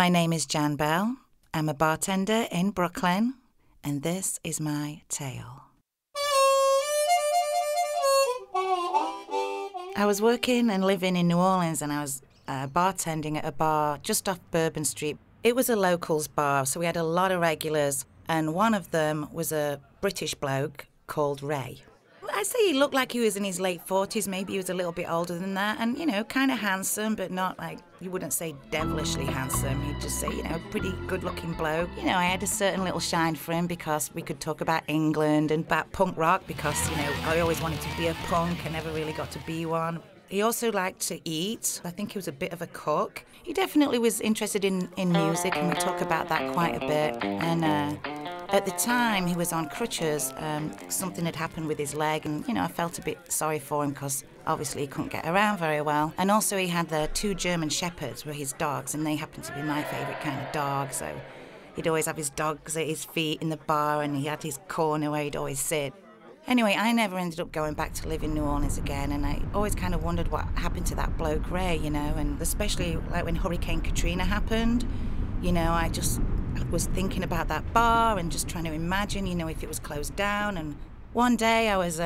My name is Jan Bell. I'm a bartender in Brooklyn, and this is my tale. I was working and living in New Orleans, and I was bartending at a bar just off Bourbon Street. It was a locals bar, so we had a lot of regulars, and one of them was a British bloke called Ray. I'd say he looked like he was in his late 40s, maybe he was a little bit older than that, and, kind of handsome, but not like, you wouldn't say devilishly handsome, you'd just say, pretty good-looking bloke. I had a certain little shine for him because we could talk about England and about punk rock because, I always wanted to be a punk, I never really got to be one. He also liked to eat. I think he was a bit of a cook. He definitely was interested in music, and we talk about that quite a bit. And at the time, he was on crutches. Something had happened with his leg, and, I felt a bit sorry for him because obviously he couldn't get around very well. And also he had the 2 German Shepherds were his dogs, and they happened to be my favourite kind of dog. So he'd always have his dogs at his feet in the bar, and he had his corner where he'd always sit. Anyway, I never ended up going back to live in New Orleans again, and I always kind of wondered what happened to that bloke Ray, and especially like when Hurricane Katrina happened, I just was thinking about that bar and just trying to imagine, if it was closed down. And one day I was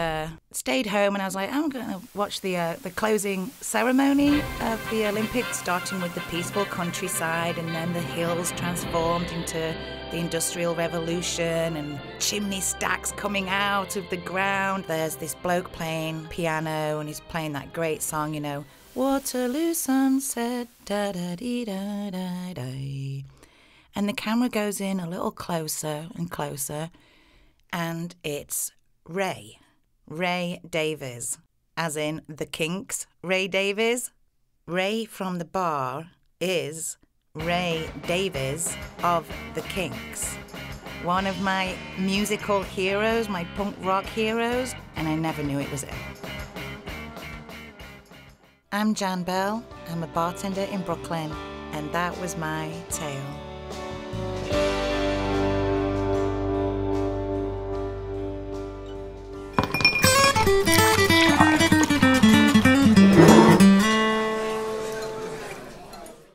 stayed home, and I was like, I'm going to watch the closing ceremony of the Olympics, starting with the peaceful countryside, and then the hills transformed into the Industrial Revolution and chimney stacks coming out of the ground. There's this bloke playing piano, and he's playing that great song, Waterloo sunset, da-da-dee-da-da-da. And the camera goes in a little closer and closer, and it's Ray Davies, as in the Kinks, Ray Davies. Ray from the bar is Ray Davies of the Kinks, one of my musical heroes, my punk rock heroes, and I never knew it was him. I'm Jan Bell, I'm a bartender in Brooklyn, and that was my tale.